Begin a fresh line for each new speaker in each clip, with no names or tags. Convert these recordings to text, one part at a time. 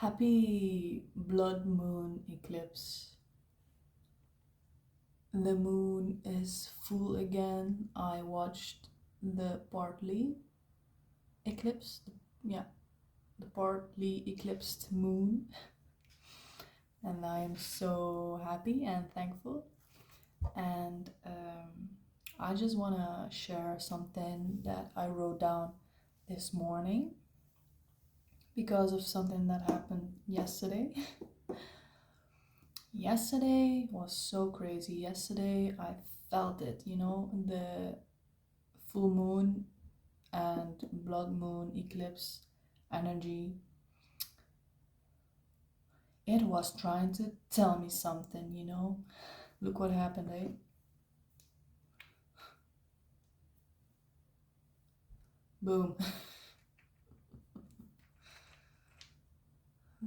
Happy blood moon eclipse. The moon is full again. I watched the partly eclipse, the partly eclipsed moon, and I am so happy and thankful. And I just want to share something that I wrote down this morning because of something that happened yesterday. Yesterday was so crazy. Yesterday I felt it, the full moon and blood moon eclipse energy. It was trying to tell me something, Look what happened, eh? Boom.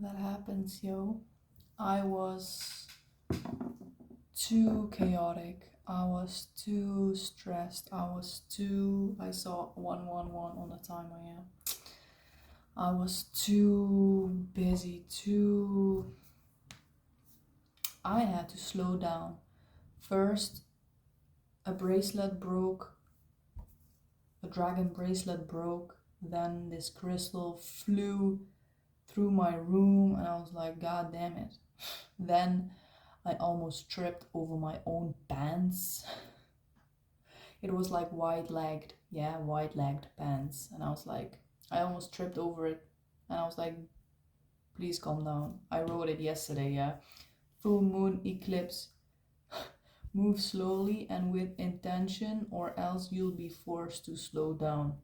That happens, yo. I was too chaotic. I was too stressed. I saw 111 on the timer, yeah. I was too busy, I had to slow down. First, a bracelet broke, a dragon bracelet broke, then this crystal flew through my room, and I was like, God damn it. Then I almost tripped over my own pants. It was like white-legged pants, and I almost tripped over it, and I was like, please calm down. I wrote it yesterday, yeah. Full moon eclipse. Move slowly and with intention, or else you'll be forced to slow down.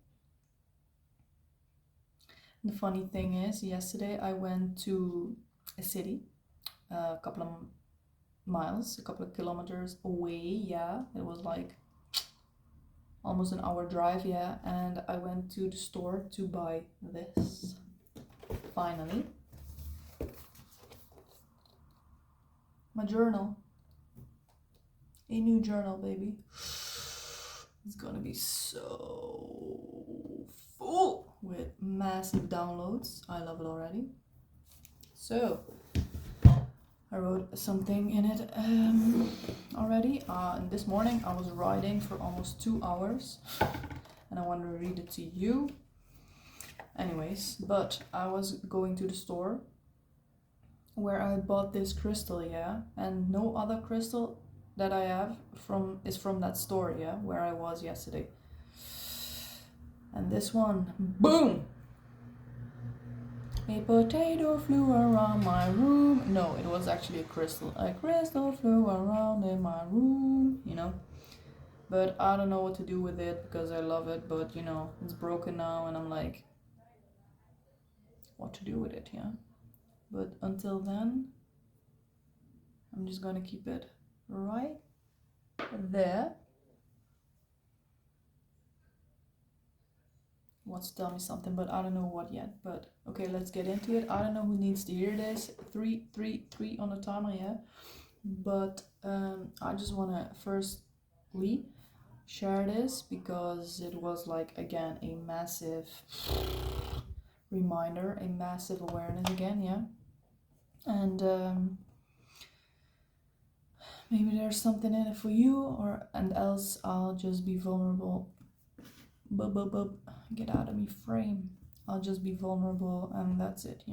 The funny thing is, yesterday I went to a city, a couple of miles, a couple of kilometers away, yeah. It was like almost an hour drive, yeah. And I went to the store to buy this. Finally. My journal. A new journal, baby. It's gonna be so full with massive downloads. I love it already. So I wrote something in it already. This morning I was writing for almost 2 hours, and I want to read it to you. Anyways, but I was going to the store where I bought this crystal, yeah, and no other crystal that I have is from that store, yeah, where I was yesterday. And this one, boom! A potato flew around my room. No, it was actually a crystal. A crystal flew around in my room, But I don't know what to do with it because I love it, but it's broken now, and I'm like, what to do with it, yeah? But until then, I'm just gonna keep it right there. Wants to tell me something, but I don't know what yet. But okay, let's get into it. I don't know who needs to hear this. 3 on the timer, yeah. But I just want to firstly share this because it was like, again, a massive reminder, a massive awareness again, yeah. And maybe there's something in it for you, and else I'll just be vulnerable. Get out of me frame. I'll just be vulnerable, and that's it,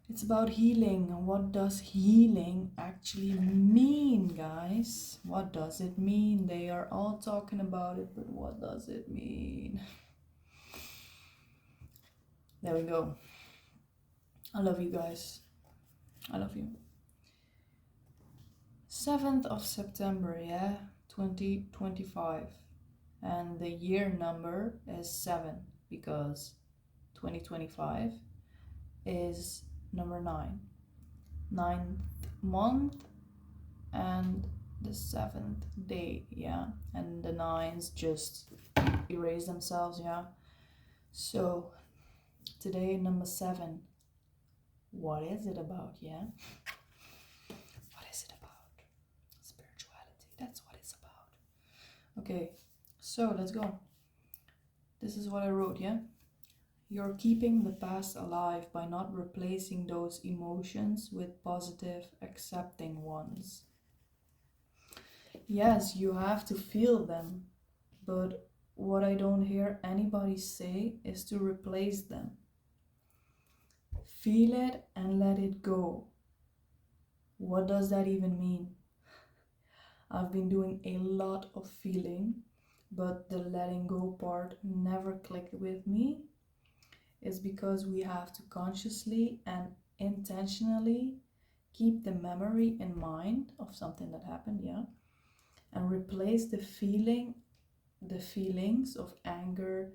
It's about healing. What does healing actually mean, guys? What does it mean? They are all talking about it, but what does it mean? There we go. I love you guys. I love you. 7th of September, yeah, 2025. And the year number is 7 because 2025 is number 9. 9th month and the 7th day, yeah. And the 9s just erase themselves, yeah. So today, number 7. What is it about, yeah? What is it about? Spirituality, that's what it's about. Okay, so let's go. This is what I wrote, yeah? You're keeping the past alive by not replacing those emotions with positive, accepting ones. Yes, you have to feel them, but what I don't hear anybody say is to replace them. Feel it and let it go. What does that even mean? I've been doing a lot of feeling, but the letting go part never clicked with me. It's because we have to consciously and intentionally keep the memory in mind of something that happened, yeah, and replace the feelings of anger,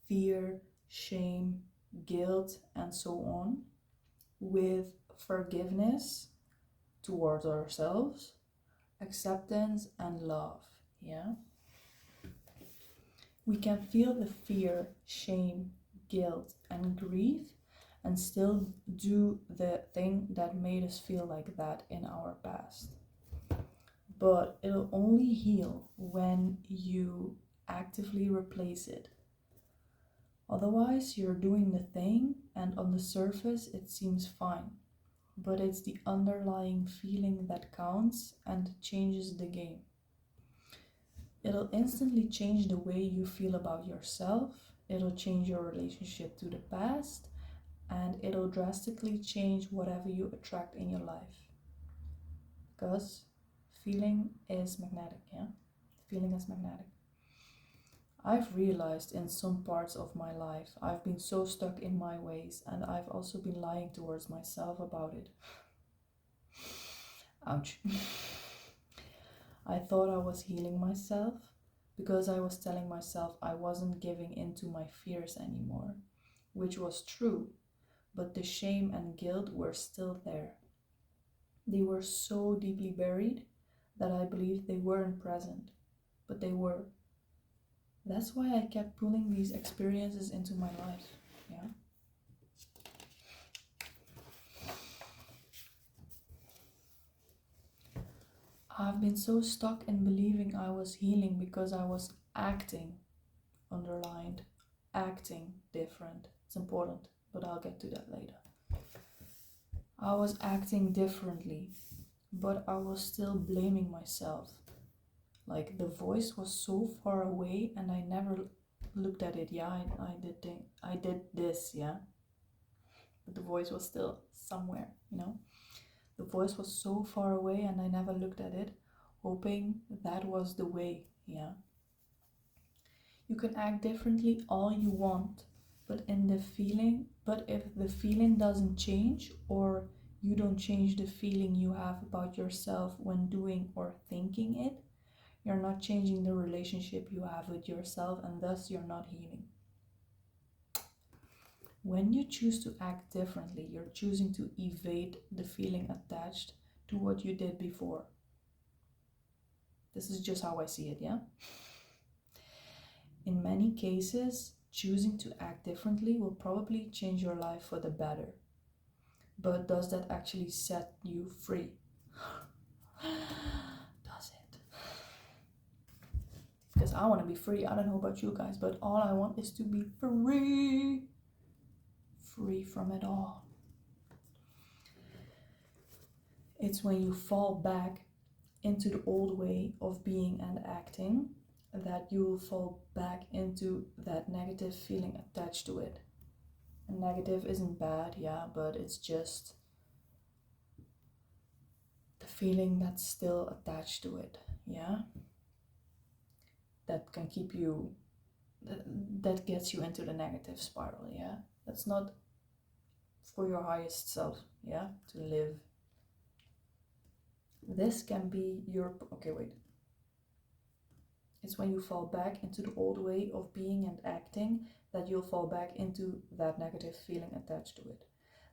fear, shame, guilt, and so on with forgiveness towards ourselves, acceptance, and love. Yeah, we can feel the fear, shame, guilt, and grief and still do the thing that made us feel like that in our past. But it'll only heal when you actively replace it. Otherwise, you're doing the thing, and on the surface, it seems fine. But it's the underlying feeling that counts and changes the game. It'll instantly change the way you feel about yourself, it'll change your relationship to the past, and it'll drastically change whatever you attract in your life. Because feeling is magnetic, yeah? Feeling is magnetic. I've realized in some parts of my life I've been so stuck in my ways, and I've also been lying towards myself about it. Ouch. I thought I was healing myself because I was telling myself I wasn't giving in to my fears anymore, which was true, but the shame and guilt were still there. They were so deeply buried that I believed they weren't present, but they were. That's why I kept pulling these experiences into my life, yeah? I've been so stuck in believing I was healing because I was acting, underlined, acting different. It's important, but I'll get to that later. I was acting differently, but I was still blaming myself. Like the voice was so far away and I never looked at it. Yeah, I did this, yeah. But the voice was still somewhere, you know. The voice was so far away and I never looked at it, hoping that was the way, yeah. You can act differently all you want, but if the feeling doesn't change, or you don't change the feeling you have about yourself when doing or thinking it, you're not changing the relationship you have with yourself, and thus you're not healing. When you choose to act differently, you're choosing to evade the feeling attached to what you did before. This is just how I see it, yeah? In many cases, choosing to act differently will probably change your life for the better. But does that actually set you free? Does it? Because I want to be free. I don't know about you guys, but all I want is to be free. Free from it all. It's when you fall back into the old way of being and acting that you will fall back into that negative feeling attached to it. And negative isn't bad, yeah, but it's just the feeling that's still attached to it, yeah? That can keep you, that gets you into the negative spiral, yeah? That's not for your highest self, yeah, to live. This can be your, okay, wait. It's when you fall back into the old way of being and acting that you'll fall back into that negative feeling attached to it.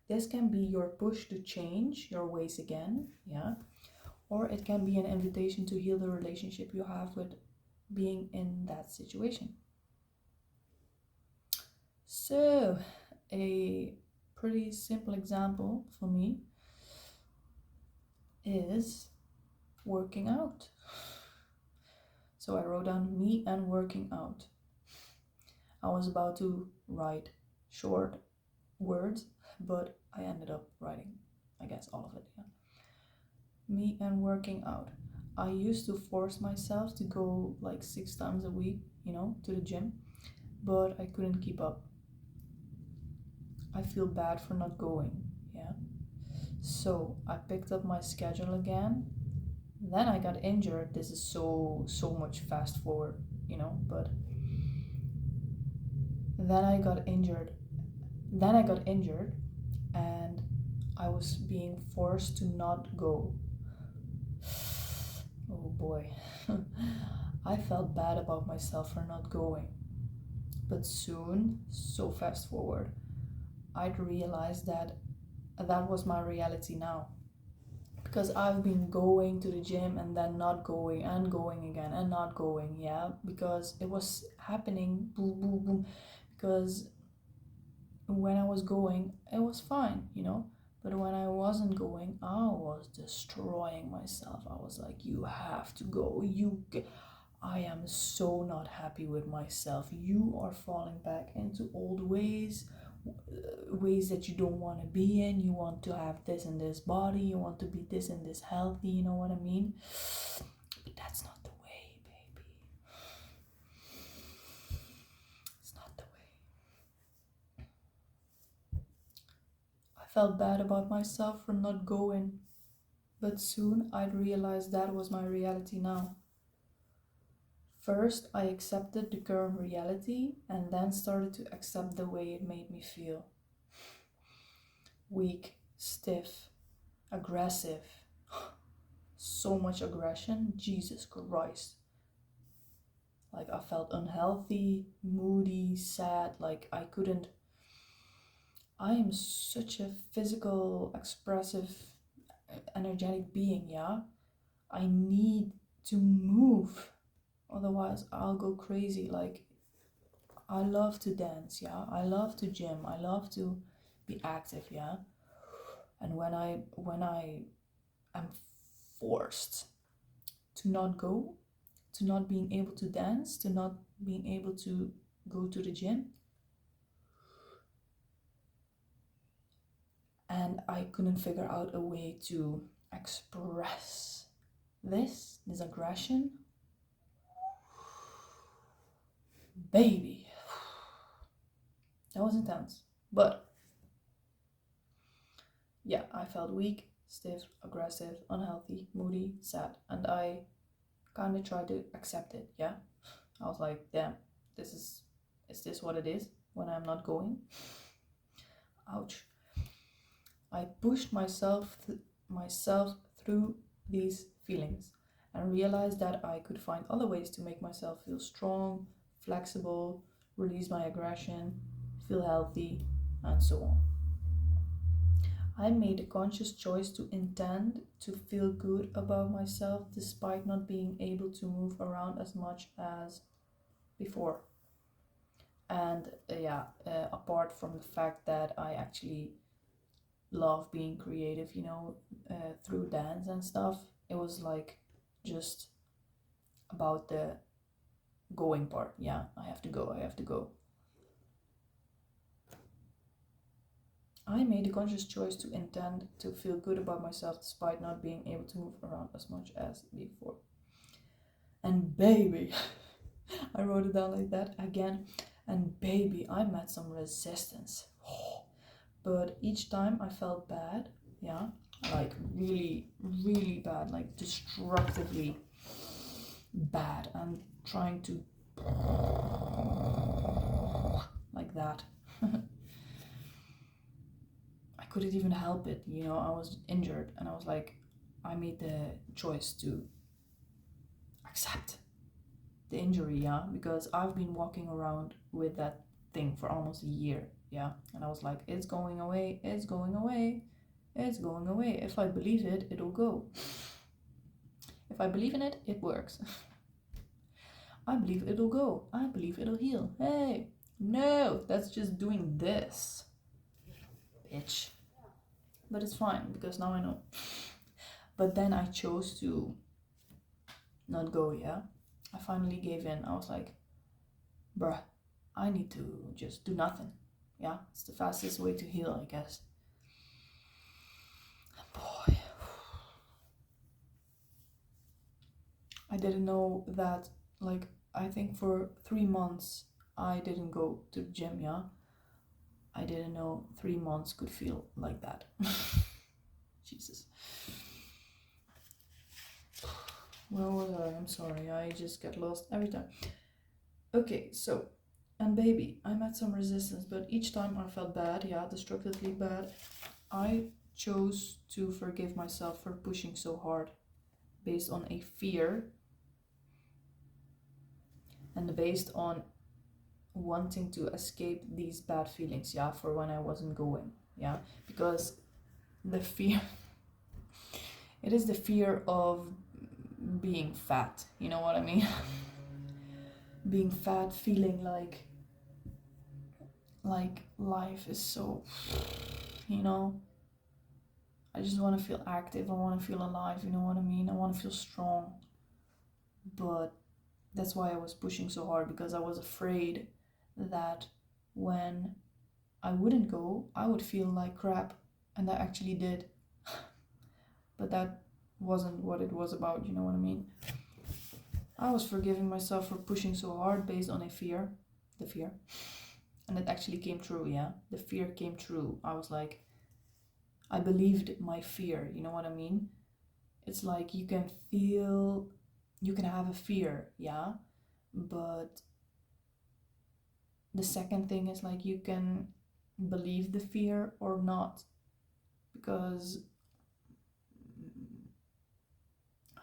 This can be your push to change your ways again, yeah? Or it can be an invitation to heal the relationship you have with being in that situation. So, a pretty simple example for me is working out. So I wrote down me and working out. I was about to write short words, but I ended up writing, I guess, all of it. Yeah. Me and working out. I used to force myself to go like 6 times a week, to the gym, but I couldn't keep up. I feel bad for not going. Yeah. So I picked up my schedule again. Then I got injured. This is so much fast forward, but then I got injured. And I was being forced to not go. Oh boy. I felt bad about myself for not going. But soon, so fast forward, I'd realized that was my reality now. Because I've been going to the gym and then not going and going again and not going, yeah, because it was happening, boom, boom, boom. Because when I was going, it was fine, but when I wasn't going, I was destroying myself. I was like, you have to go, I am so not happy with myself. You are falling back into old ways that you don't want to be in. You want to have this and this body, you want to be this and this healthy, you know what I mean? But that's not the way, baby. It's not the way. I felt bad about myself for not going, but soon I'd realize that was my reality now. First, I accepted the current reality and then started to accept the way it made me feel. Weak, stiff, aggressive. So much aggression, Jesus Christ. Like I felt unhealthy, moody, sad, like I am such a physical, expressive, energetic being, yeah? I need to move. Otherwise, I'll go crazy. Like, I love to dance, yeah. I love to gym. I love to be active, yeah. And when I am forced to not go, to not being able to dance, to not being able to go to the gym, and I couldn't figure out a way to express this aggression, baby, that was intense. But yeah, I felt weak, stiff, aggressive, unhealthy, moody, sad, and I kind of tried to accept it. Yeah, I was like, damn, is this what it is when I'm not going? Ouch. I pushed myself through these feelings and realized that I could find other ways to make myself feel strong, flexible, release my aggression, feel healthy, and so on. I made a conscious choice to intend to feel good about myself despite not being able to move around as much as before. And apart from the fact that I actually love being creative, through dance and stuff, it was like just about the going part. Yeah, I have to go. I made a conscious choice to intend to feel good about myself despite not being able to move around as much as before. And baby, I wrote it down like that again, and baby, I met some resistance. But each time I felt bad, yeah, like really, really bad, like destructively bad, and trying to like that. I couldn't even help it, I was injured, and I was like, I made the choice to accept the injury, yeah, because I've been walking around with that thing for almost a year, yeah, and I was like, it's going away, it's going away, it's going away. If I believe it, it'll go. If I believe in it, it works. I believe it'll go. I believe it'll heal. Hey, no, that's just doing this, bitch. But it's fine because now I know. But then I chose to not go, yeah. I finally gave in. I was like, bruh, I need to just do nothing. Yeah, it's the fastest way to heal, I guess. Boy, I didn't know that, like, I think for 3 months I didn't go to the gym, yeah? I didn't know 3 months could feel like that. Jesus. Where was I? I'm sorry, I just get lost every time. Okay, so, and baby, I met some resistance, but each time I felt bad, yeah, destructively bad, I chose to forgive myself for pushing so hard based on a fear and based on wanting to escape these bad feelings, yeah, for when I wasn't going, yeah, because the fear, it is the fear of being fat, you know what I mean? Being fat, feeling like life is so, you know, I just want to feel active, I want to feel alive, you know what I mean? I want to feel strong. But that's why I was pushing so hard, because I was afraid that when I wouldn't go, I would feel like crap, and I actually did. But that wasn't what it was about, you know what I mean? I was forgiving myself for pushing so hard based on a fear, the fear. And it actually came true, yeah? The fear came true. I was like, I believed my fear, you know what I mean? It's like you can feel, you can have a fear, yeah? But the second thing is like you can believe the fear or not. Because,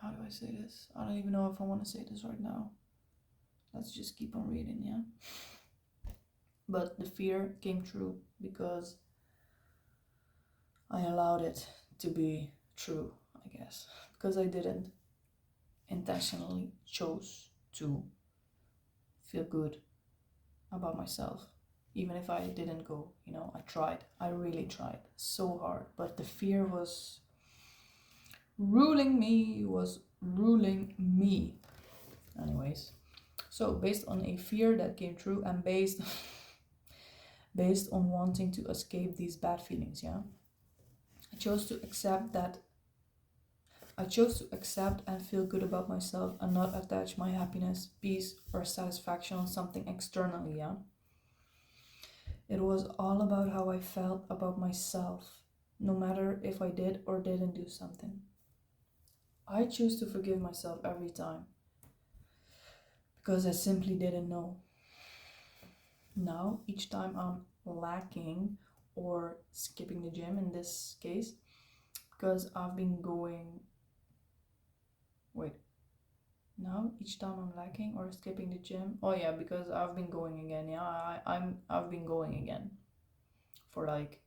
how do I say this? I don't even know if I want to say this right now. Let's just keep on reading, yeah? But the fear came true because I allowed it to be true, I guess. Because I didn't intentionally chose to feel good about myself. Even if I didn't go, you know, I tried. I really tried so hard. But the fear was ruling me, Anyways, so based on a fear that came true and based on wanting to escape these bad feelings, yeah, I chose to accept and feel good about myself and not attach my happiness, peace, or satisfaction on something externally, yeah. It was all about how I felt about myself, no matter if I did or didn't do something. I choose to forgive myself every time because I simply didn't know. Now, each time I'm lacking or skipping the gym in this case, because I've been going. Wait. Now, each time I'm lacking or skipping the gym. Oh yeah, because I've been going again. Yeah, I've been going again for like,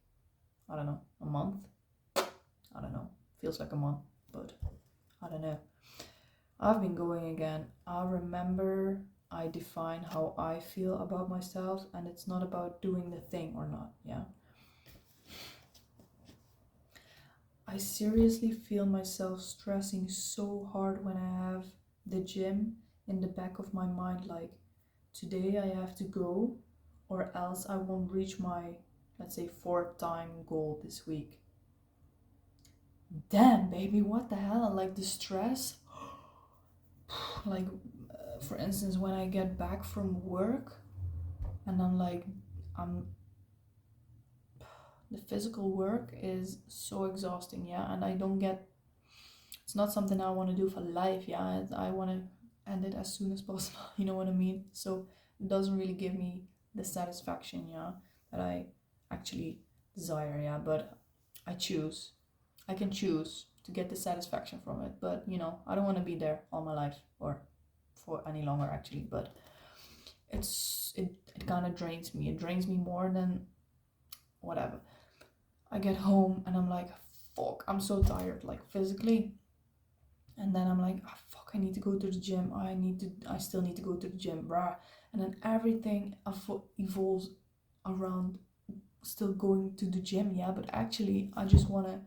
I don't know, a month. I don't know. Feels like a month, but I don't know. I've been going again. I remember I define how I feel about myself, and it's not about doing the thing or not, yeah? I seriously feel myself stressing so hard when I have the gym in the back of my mind, like, today I have to go, or else I won't reach my, let's say, 4th time goal this week. Damn, baby, what the hell? Like, the stress. Like, for instance, when I get back from work and the physical work is so exhausting, yeah, and it's not something I want to do for life, yeah. I want to end it as soon as possible, you know what I mean? So it doesn't really give me the satisfaction, yeah, that I actually desire, yeah. But I can choose to get the satisfaction from it, but you know, I don't want to be there all my life or for any longer actually. But it kind of drains me. It drains me more than whatever. I get home and I'm like, fuck, I'm so tired, like physically. And then I'm like, oh, fuck, I need to go to the gym. I still need to go to the gym, bruh. And then everything evolves around still going to the gym, yeah. But actually, I just want to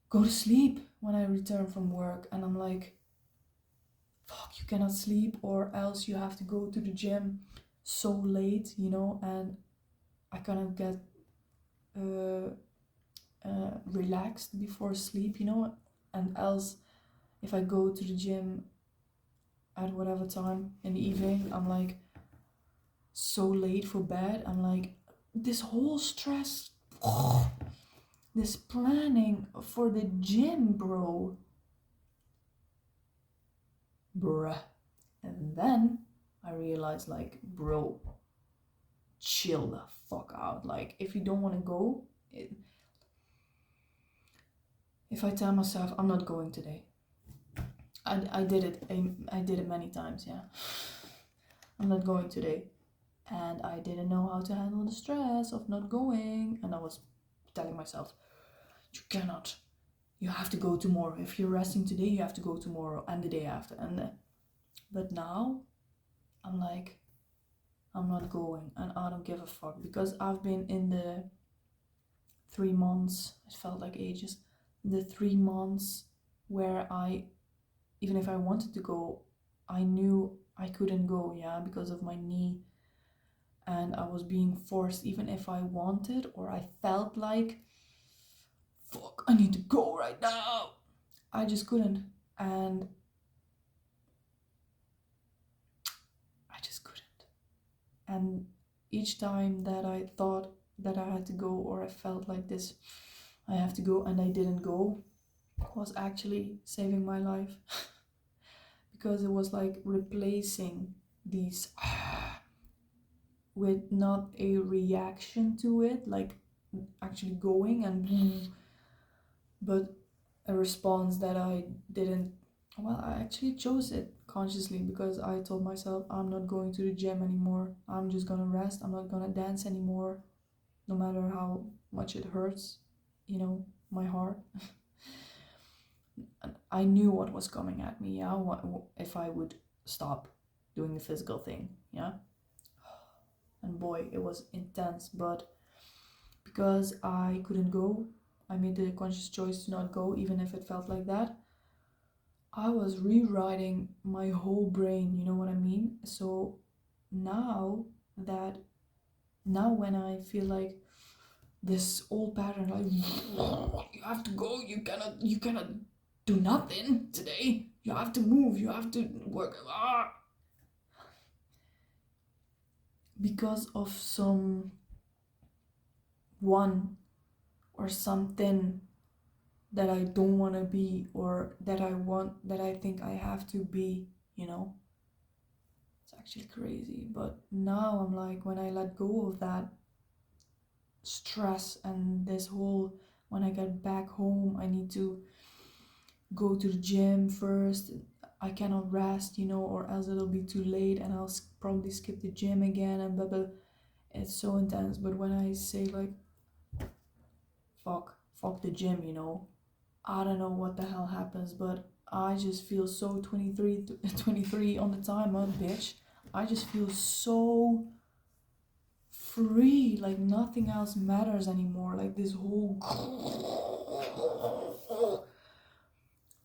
go to sleep when I return from work. And I'm like, fuck, you cannot sleep, or else you have to go to the gym so late, you know. And I kind of get relaxed before sleep, you know, and else if I go to the gym at whatever time in the evening, I'm like so late for bed. I'm like, this whole stress, this planning for the gym, bruh. And then I realized, like, bro, chill the fuck out. Like, if you don't want to go, if I tell myself I'm not going today, I did it. I did it many times. Yeah, I'm not going today, and I didn't know how to handle the stress of not going, and I was telling myself, you cannot. You have to go tomorrow. If you're resting today, you have to go tomorrow and the day after. But now, I'm like, I'm not going, and I don't give a fuck, because I've been in the 3 months. It felt like ages. The 3 months where even if I wanted to go, I knew I couldn't go, yeah, because of my knee, and I was being forced, even if I wanted or I felt like, fuck, I need to go right now. I just couldn't, and I just couldn't. And each time that I thought that I had to go, or I felt like this, I have to go, and I didn't go, was actually saving my life. Because it was like replacing these with not a reaction to it, like actually going and but a response that I didn't. Well, I actually chose it consciously, because I told myself I'm not going to the gym anymore. I'm just gonna rest. I'm not gonna dance anymore, no matter how much it hurts, you know, my heart. I knew what was coming at me, yeah, if I would stop doing the physical thing, yeah. And boy, it was intense, but because I couldn't go, I made the conscious choice to not go, even if it felt like that. I was rewriting my whole brain, you know what I mean? So now when I feel like this old pattern, like, you have to go, you cannot do nothing today, you have to move, you have to work, because of some one or something that I don't want to be, or that I think I have to be, you know. It's actually crazy. But now I'm like, when I let go of that stress and this whole, when I get back home, I need to go to the gym first, I cannot rest, you know, or else it'll be too late and I'll probably skip the gym again and blah blah. It's so intense. But when I say, like, fuck the gym, you know, I don't know what the hell happens, but I just feel so 23 on the timer, bitch. I just feel so free, like nothing else matters anymore. Like this whole,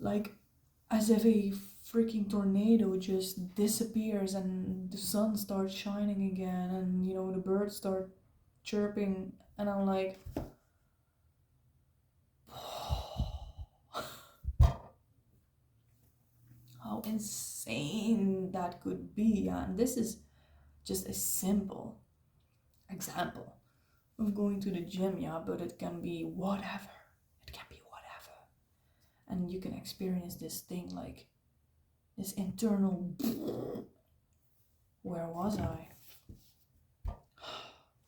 like, as if a freaking tornado just disappears and the sun starts shining again, and, you know, the birds start chirping, and I'm like, how insane that could be. And this is just a simple example of going to the gym, yeah, but it can be whatever. It can be whatever. And you can experience this thing, like this internal, where was I?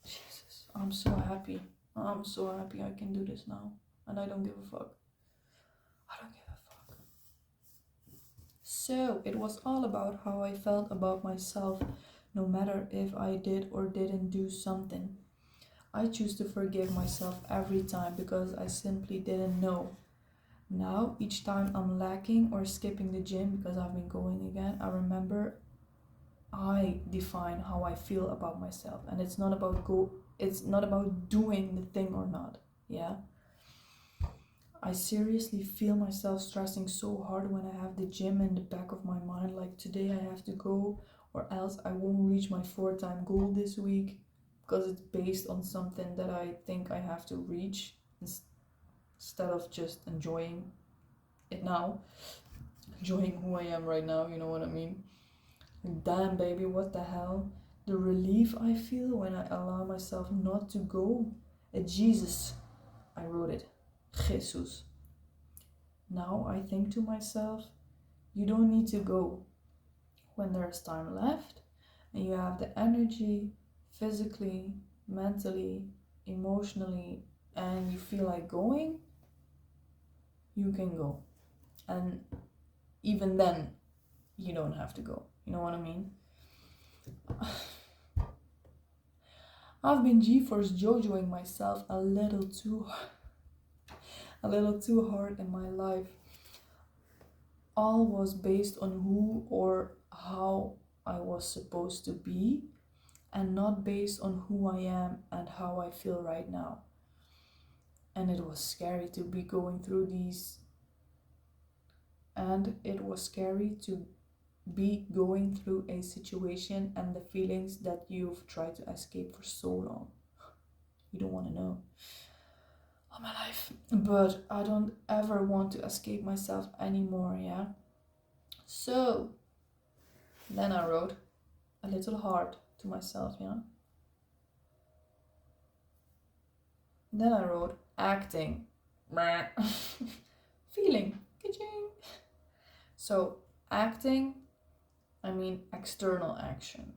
Jesus, I'm so happy. I'm so happy I can do this now. And I don't give a fuck. I don't give a fuck. So it was all about how I felt about myself, no matter if I did or didn't do something. I choose to forgive myself every time, because I simply didn't know. Now, each time I'm lacking or skipping the gym because I've been going again, I remember I define how I feel about myself, and it's not about doing the thing or not. Yeah. I seriously feel myself stressing so hard when I have the gym in the back of my mind, like today I have to go or else I won't reach my 4-time goal this week. because it's based on something that I think I have to reach instead of just enjoying it now, enjoying who I am right now, you know what I mean? And damn, baby, what the hell? The relief I feel when I allow myself not to go. Jesus, I wrote it. Jesus. Now I think to myself, you don't need to go when there's time left and you have the energy, physically, mentally, emotionally, and you feel like going, you can go. And even then, you don't have to go. You know what I mean? I've been G-force jojoing myself a little too hard in my life. All was based on who or how I was supposed to be, and not based on who I am and how I feel right now. And it was scary to be going through these, and it was scary to be going through a situation and the feelings that you've tried to escape for so long. You don't want to know. All my life. But I don't ever want to escape myself anymore, yeah? So, then I wrote a little hard to myself, yeah? Then I wrote acting. Feeling. Ka-ching. So, acting, I mean external action.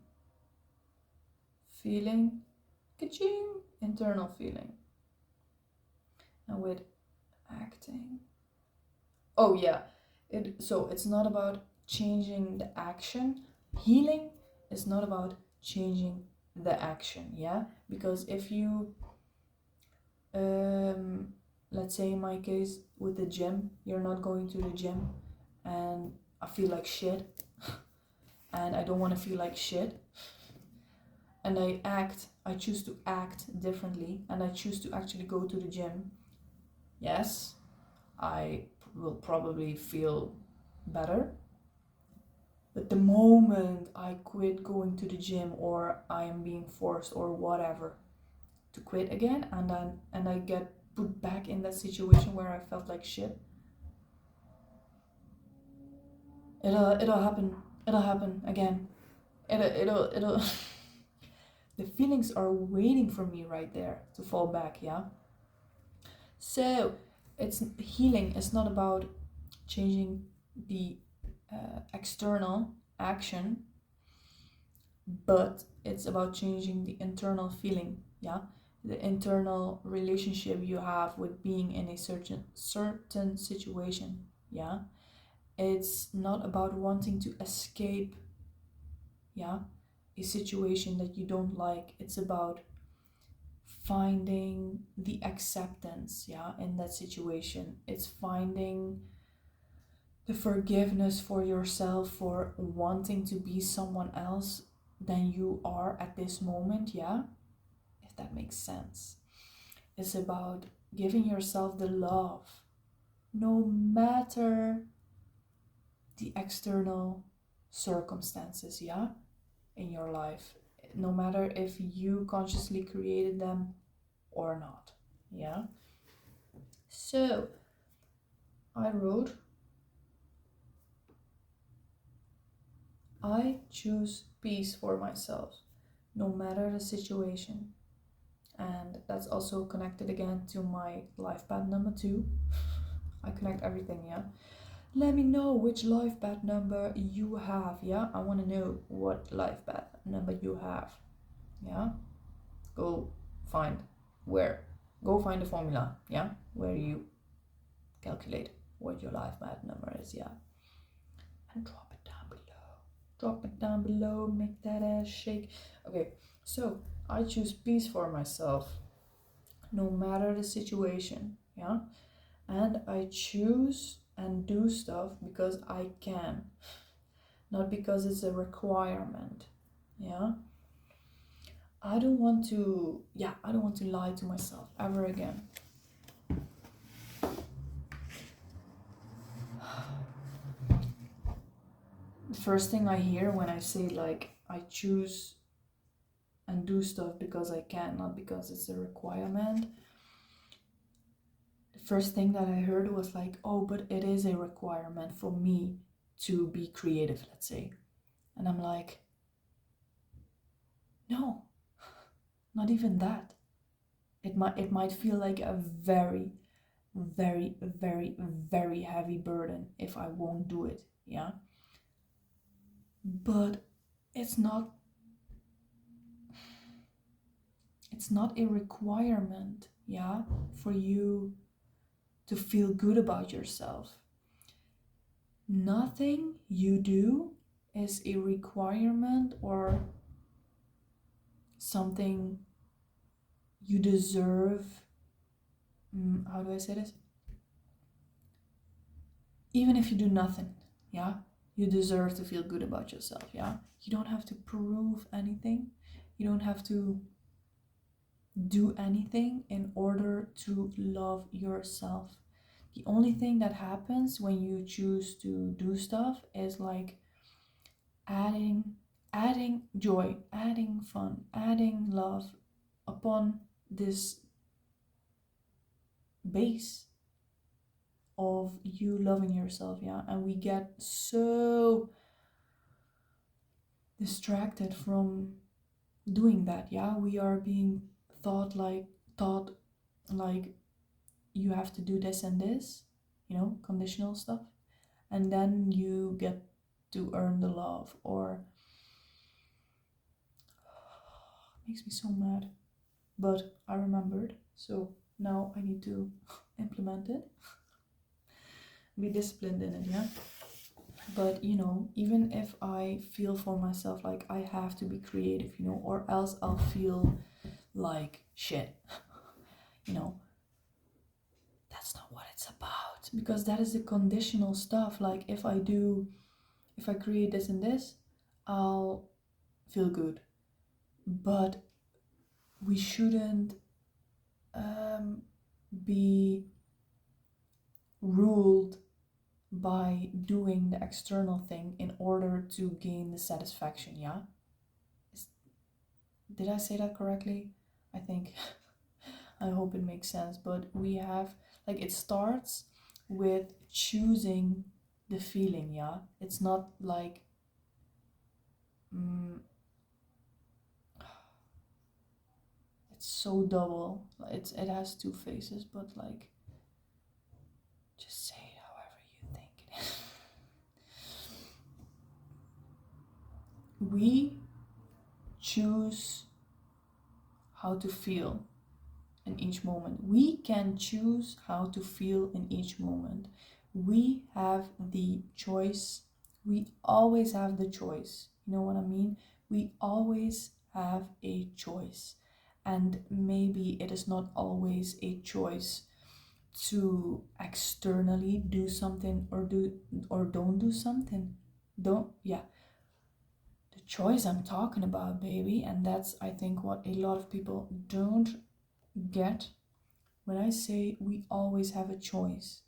Feeling, ka-ching, internal feeling. And with acting, oh yeah, so it's not about changing the action. Healing is not about changing the action, yeah? Because if you, let's say in my case with the gym, you're not going to the gym and I feel like shit and I don't want to feel like shit, and I choose to act differently and I choose to actually go to the gym. Yes, I will probably feel better. But the moment I quit going to the gym, or I am being forced or whatever to quit again, and I get put back in that situation where I felt like shit, it'll happen again. It'll the feelings are waiting for me right there to fall back, yeah? So it's healing is not about changing the external action, but it's about changing the internal feeling, yeah? The internal relationship you have with being in a certain situation, yeah? It's not about wanting to escape, yeah, a situation that you don't like. It's about finding the acceptance, yeah, in that situation. It's finding the forgiveness for yourself for wanting to be someone else than you are at this moment, yeah, if that makes sense. It's about giving yourself the love no matter the external circumstances, yeah, in your life, no matter if you consciously created them or not, yeah. So I wrote, I choose peace for myself no matter the situation. And that's also connected again to my life path number 2. I connect everything, yeah. Let me know which life path number you have, yeah. I want to know what life path number you have, yeah. Go find the formula, yeah, where you calculate what your life path number is, yeah. And drop it down below, make that ass shake. Okay, so I choose peace for myself no matter the situation, yeah. And I choose and do stuff because I can, not because it's a requirement, yeah. I don't want to lie to myself ever again. The first thing I hear when I say like I choose and do stuff because I can, not because it's a requirement. The first thing that I heard was like, oh, but it is a requirement for me to be creative, let's say. And I'm like, no, not even that. It might feel like a very, very, very, very heavy burden if I won't do it, yeah? But it's not a requirement, yeah, for you to feel good about yourself. Nothing you do is a requirement or something you deserve. How do I say this? Even if you do nothing, yeah, you deserve to feel good about yourself, yeah? You don't have to prove anything. You don't have to do anything in order to love yourself. The only thing that happens when you choose to do stuff is like adding joy, adding fun, adding love upon this base of you loving yourself, yeah? And we get so distracted from doing that, yeah? We are being taught like you have to do this and this, conditional stuff, and then you get to earn the love. Or makes me so mad, but I remembered, so now I need to implement it, be disciplined in it, yeah? But even if I feel for myself like I have to be creative, or else I'll feel like shit, that's not what it's about, because that is the conditional stuff. Like if I create this and this, I'll feel good. But we shouldn't be ruled by doing the external thing in order to gain the satisfaction, yeah? Did I say that correctly? I think. I hope it makes sense. But we have, like, it starts with choosing the feeling, yeah? It's not like it's so double. It has two faces, but like, just say it however you think it is. We choose how to feel in each moment. We can choose how to feel in each moment. We have the choice. We always have the choice. You know what I mean? We always have a choice. And maybe it is not always a choice to externally do something or don't do something. The choice I'm talking about, baby. And that's, I think, what a lot of people don't get when I say we always have a choice.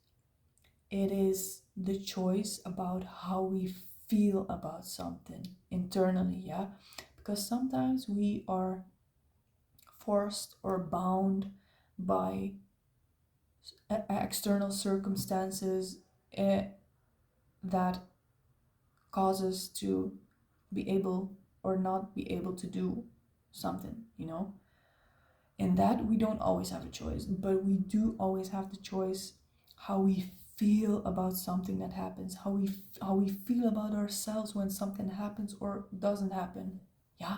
It is the choice about how we feel about something internally, yeah? Because sometimes we are forced or bound by external circumstances that cause us to be able or not be able to do something, In that, we don't always have a choice, but we do always have the choice how we feel about something that happens, how we feel about ourselves when something happens or doesn't happen. Yeah?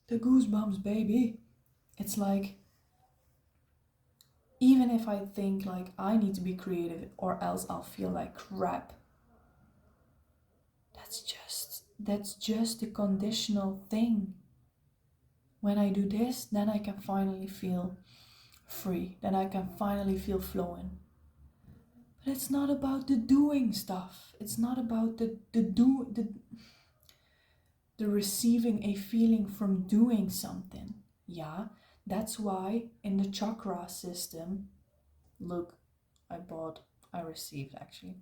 The goosebumps, baby. It's like, even if I think like I need to be creative or else I'll feel like crap, that's just a conditional thing. When I do this, then I can finally feel free. Then I can finally feel flowing. But it's not about the doing stuff. It's not about the receiving a feeling from doing something. Yeah, that's why in the chakra system, look, I received actually.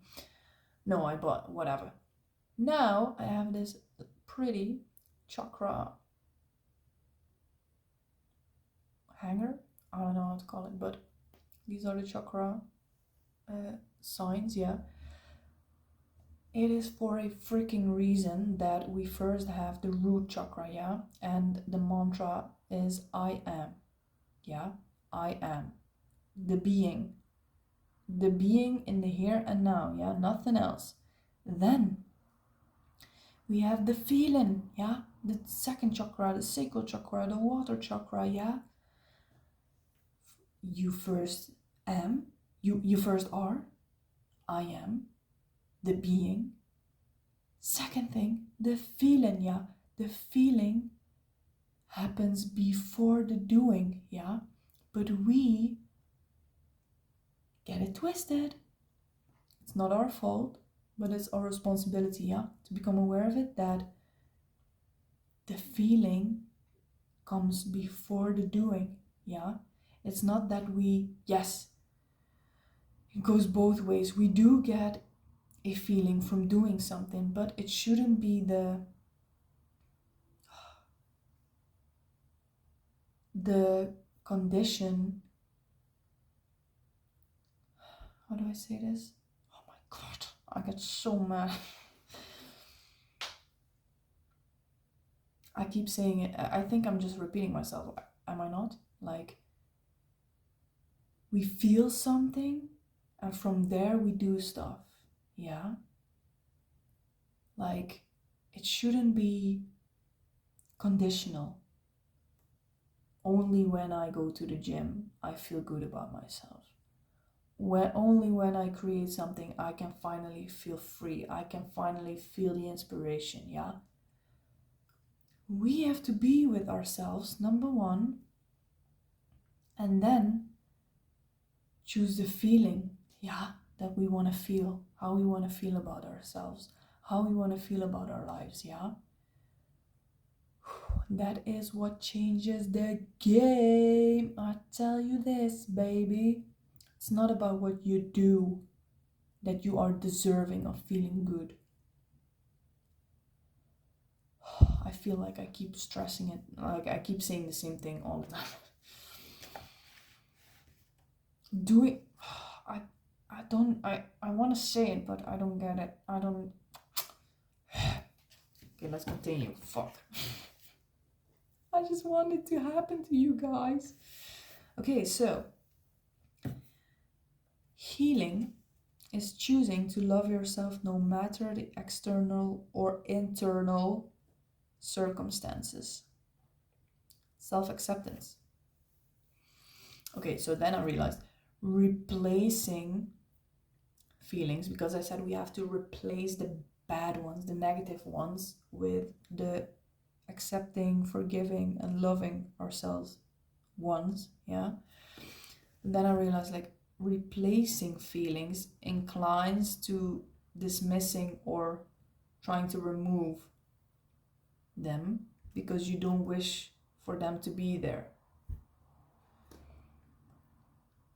No, I bought, whatever. Now I have this pretty chakra hanger. I don't know how to call it, but these are the chakra signs, yeah. It is for a freaking reason that we first have the root chakra, yeah, and the mantra is I am, yeah, I am, the being in the here and now, yeah, nothing else. Then we have the feeling, yeah, the second chakra, the sacral chakra, the water chakra, yeah. You first am, you first are, I am, the being. Second thing, the feeling, yeah. The feeling happens before the doing, yeah. But we get it twisted. It's not our fault, but it's our responsibility, yeah, to become aware of it, that the feeling comes before the doing, yeah. It's not that we, yes, it goes both ways. We do get a feeling from doing something, but it shouldn't be the condition. How do I say this? Oh my god, I get so mad. I keep saying it. I think I'm just repeating myself. Am I not? Like, we feel something and from there we do stuff. Yeah? Like, it shouldn't be conditional. Only when I go to the gym, I feel good about myself. Only when I create something, I can finally feel free. I can finally feel the inspiration, yeah? We have to be with ourselves, number one, and then choose the feeling, yeah, that we want to feel, how we want to feel about ourselves, how we want to feel about our lives, yeah? That is what changes the game. I tell you this, baby. It's not about what you do that you are deserving of feeling good. I feel like I keep stressing it, like I keep saying the same thing all the time. Doing, I want to say it, but I don't get it. Okay, let's continue. Fuck. I just want it to happen to you guys. Okay, so healing is choosing to love yourself no matter the external or internal circumstances. Self-acceptance. Okay, so then I realized replacing feelings, because I said we have to replace the bad ones, the negative ones, with the accepting, forgiving, and loving ourselves ones, yeah? And then I realized, like, replacing feelings inclines to dismissing or trying to remove them because you don't wish for them to be there.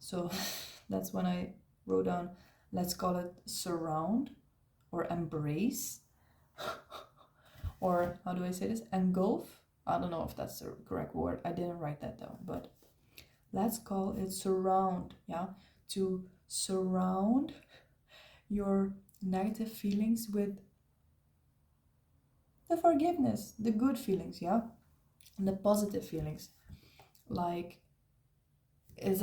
So that's when I wrote down, let's call it surround or embrace. Or how do I say this? Engulf? I don't know if that's the correct word. I didn't write that down, but let's call it surround, yeah? To surround your negative feelings with the forgiveness, the good feelings, yeah? And the positive feelings. Like, it's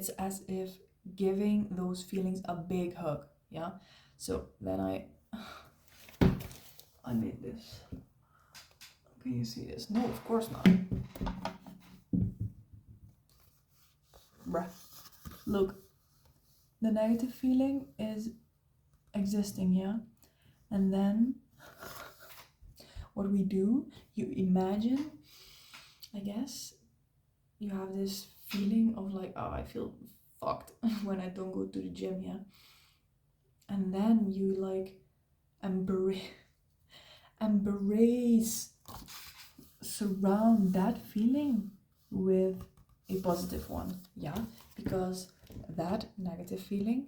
as if giving those feelings a big hug, yeah? So then I made this. Can you see this? No, of course not. Bruh. Look, the negative feeling is existing, yeah? And then what we do, you imagine, I guess, you have this feeling of like, oh, I feel fucked when I don't go to the gym, yeah? And then you like embrace, surround that feeling with a positive one, yeah? Because that negative feeling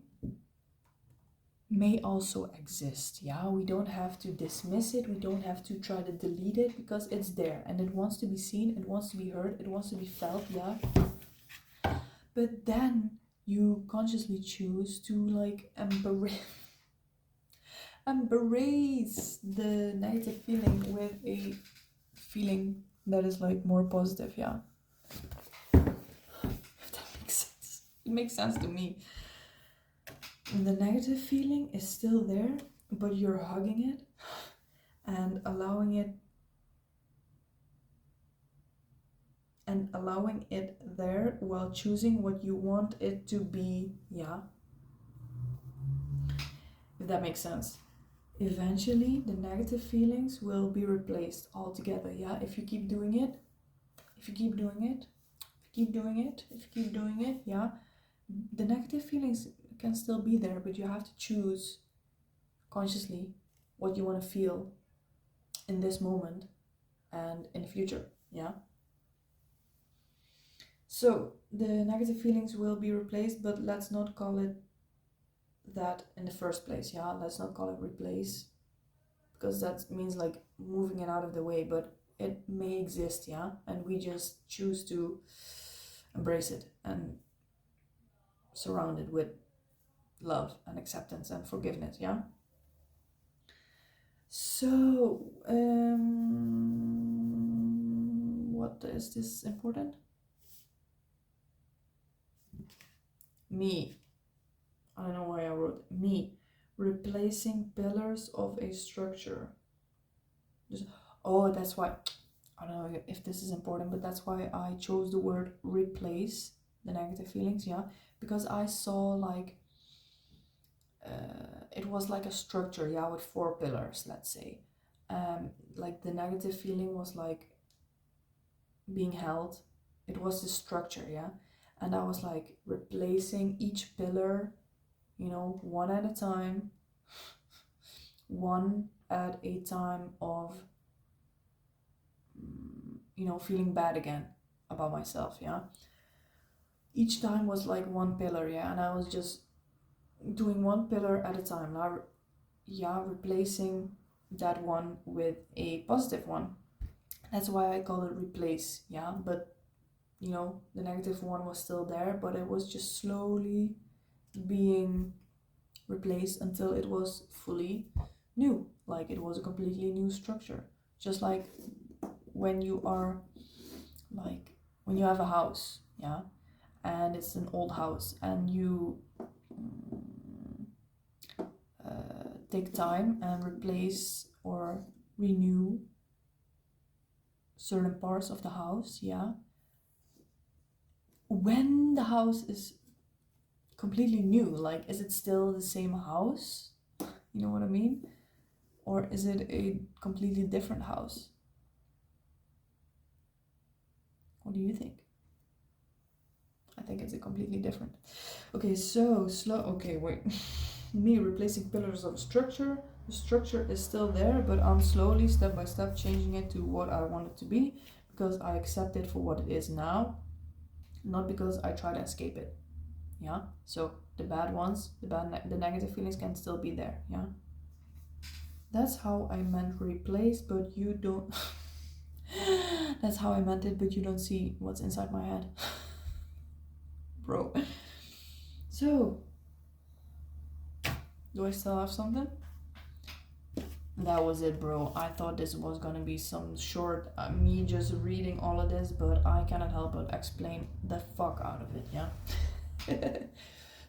may also exist. Yeah, we don't have to dismiss it, we don't have to try to delete it, because it's there and it wants to be seen, it wants to be heard, it wants to be felt. Yeah, but then you consciously choose to like embrace the negative feeling with a feeling that is like more positive. Yeah, if that makes sense. It makes sense to me. The negative feeling is still there, but you're hugging it and allowing it there while choosing what you want it to be. Yeah, if that makes sense. Eventually the negative feelings will be replaced altogether. Yeah, if you keep doing it, if you keep doing it, if you keep doing it, if you keep doing it, yeah, the negative feelings can still be there, but you have to choose consciously what you want to feel in this moment and in the future. Yeah, so the negative feelings will be replaced, but let's not call it that in the first place. Yeah, let's not call it replace, because that means like moving it out of the way, but it may exist. Yeah, and we just choose to embrace it and surround it with love and acceptance and forgiveness. Yeah, so what is this important? Me, I don't know why I wrote me, replacing pillars of a structure. Just, oh, that's why, I don't know if this is important, but that's why I chose the word replace the negative feelings. Yeah, because I saw like it was like a structure. Yeah, with 4 pillars, let's say. Like the negative feeling was like being held. It was the structure. Yeah, and I was like replacing each pillar, you know, one at a time, one at a time of, you know, feeling bad again about myself. Yeah, each time was like one pillar. Yeah, and I was just doing one pillar at a time. Now, yeah, replacing that one with a positive one. That's why I call it replace. Yeah, but you know, the negative one was still there, but it was just slowly being replaced until it was fully new, like it was a completely new structure. Just like when you are like when you have a house, yeah, and it's an old house, and you take time and replace or renew certain parts of the house. Yeah, when the house is completely new, like, is it still the same house? You know what I mean? Or is it a completely different house? What do you think? I think it's a completely different. Okay, so slow. Okay, wait. Me replacing pillars of a structure. The structure is still there, but I'm slowly, step by step, changing it to what I want it to be, because I accept it for what it is now, not because I try to escape it. Yeah. So the bad ones, the negative feelings can still be there. Yeah. That's how I meant replace, but you don't. That's how I meant it, but you don't see what's inside my head. Bro. So, do I still have something? That was it, bro. I thought this was gonna be some short, me just reading all of this, but I cannot help but explain the fuck out of it, yeah?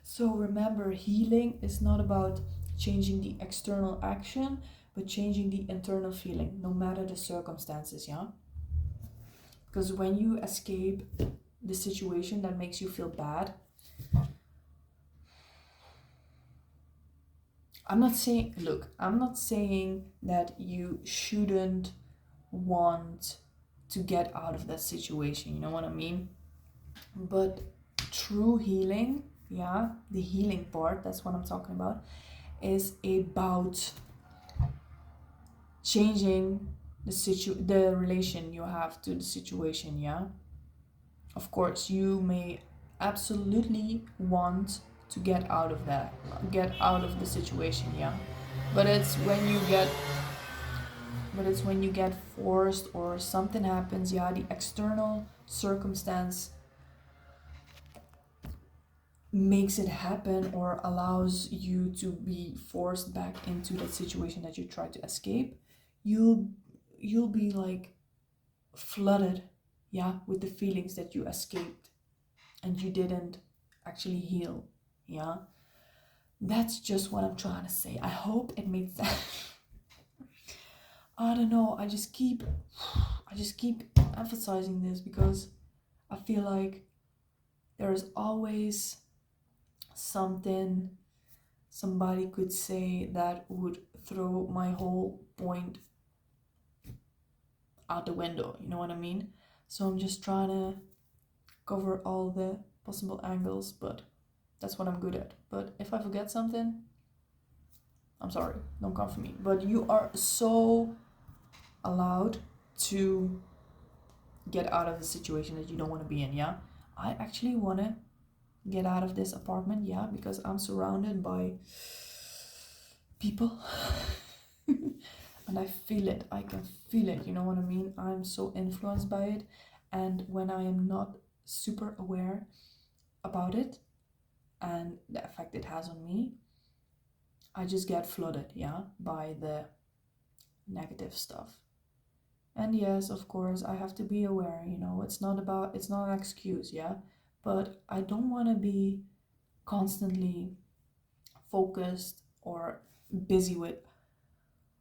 So remember, healing is not about changing the external action, but changing the internal feeling, no matter the circumstances, yeah? Because when you escape the situation that makes you feel bad, I'm not saying that you shouldn't want to get out of that situation, you know what I mean? But true healing, yeah, the healing part, that's what I'm talking about, is about changing the relation you have to the situation. Yeah, of course you may absolutely want to get out of that, get out of the situation, yeah. But it's when you get forced or something happens, yeah, the external circumstance makes it happen or allows you to be forced back into that situation that you try to escape, you'll be like flooded, yeah, with the feelings that you escaped and you didn't actually heal, yeah. That's just what I'm trying to say. I hope it makes sense. I don't know, I just keep emphasizing this because I feel like there is always something somebody could say that would throw my whole point out the window, you know what I mean? So I'm just trying to cover all the possible angles, but that's what I'm good at. But if I forget something, I'm sorry, don't come for me. But you are so allowed to get out of the situation that you don't want to be in, yeah? I actually want to get out of this apartment, yeah, because I'm surrounded by people. And I feel it, I can feel it, you know what I mean? I'm so influenced by it, and when I am not super aware about it and the effect it has on me, I just get flooded, yeah, by the negative stuff. And yes, of course, I have to be aware, you know, it's not an excuse, yeah, but I don't want to be constantly focused or busy with,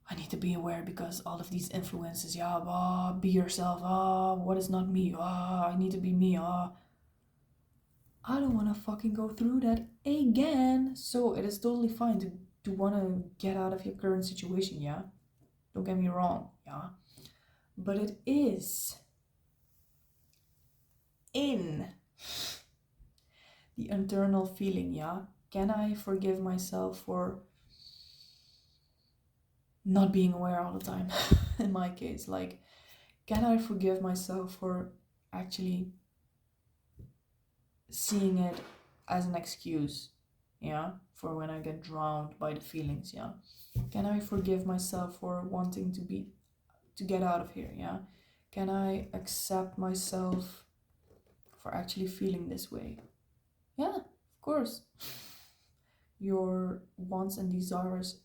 I need to be aware because all of these influences, yeah, be yourself, what is not me, I need to be me, I don't want to fucking go through that again. So it is totally fine to want to get out of your current situation, yeah? Don't get me wrong, yeah? But it is in the internal feeling, yeah? Can I forgive myself for not being aware all the time? In my case, like, can I forgive myself for actually seeing it as an excuse, yeah, for when I get drowned by the feelings, yeah? Can I forgive myself for wanting to get out of here, yeah? Can I accept myself for actually feeling this way? Yeah, of course. Your wants and desires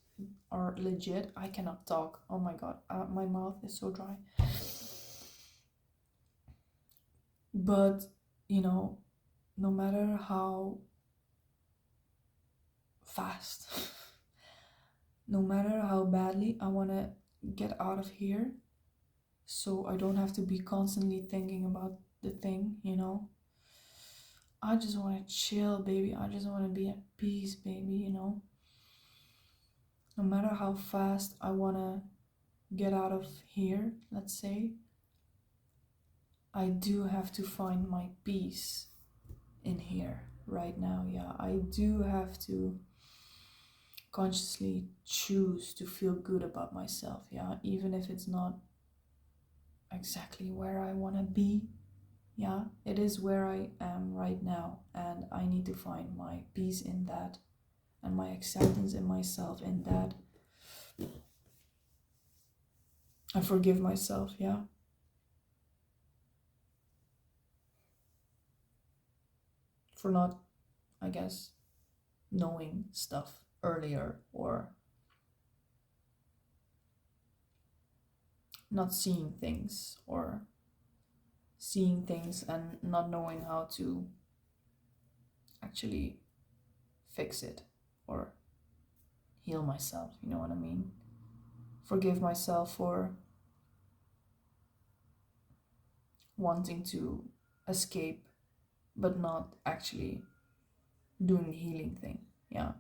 are legit. I cannot talk. Oh my god, my mouth is so dry. But, you know, no matter how fast, no matter how badly I want to get out of here, so I don't have to be constantly thinking about the thing, you know. I just want to chill, baby. I just want to be at peace, baby, you know. No matter how fast I want to get out of here, let's say, I do have to find my peace in here right now, yeah. I do have to consciously choose to feel good about myself, yeah, even if it's not exactly where I want to be, yeah, it is where I am right now, and I need to find my peace in that and my acceptance in myself in that. I forgive myself, yeah. For not, I guess, knowing stuff earlier or not seeing things or seeing things and not knowing how to actually fix it or heal myself, you know what I mean? Forgive myself for wanting to escape but not actually doing the healing thing, yeah.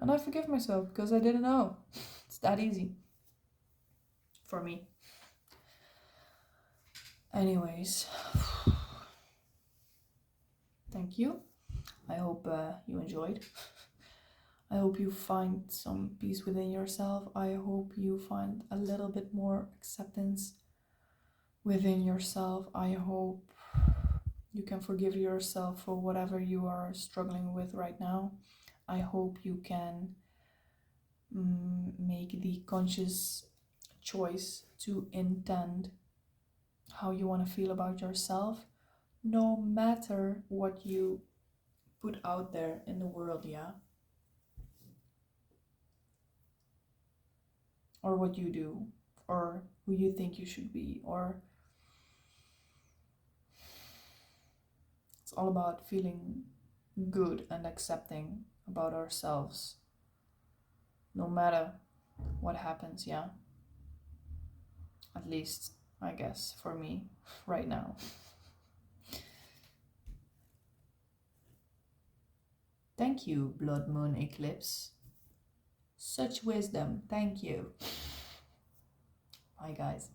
And I forgive myself because I didn't know. It's that easy for me. Anyways, thank you. I hope you enjoyed. I hope you find some peace within yourself. I hope you find a little bit more acceptance within yourself. I hope You can forgive yourself for whatever you are struggling with right now. I hope you can make the conscious choice to intend how you want to feel about yourself, no matter what you put out there in the world, yeah? Or what you do, or who you think you should be, or it's all about feeling good and accepting about ourselves, no matter what happens, yeah? At least, I guess, for me, right now. Thank you, Blood Moon Eclipse. Such wisdom, thank you. Bye, guys.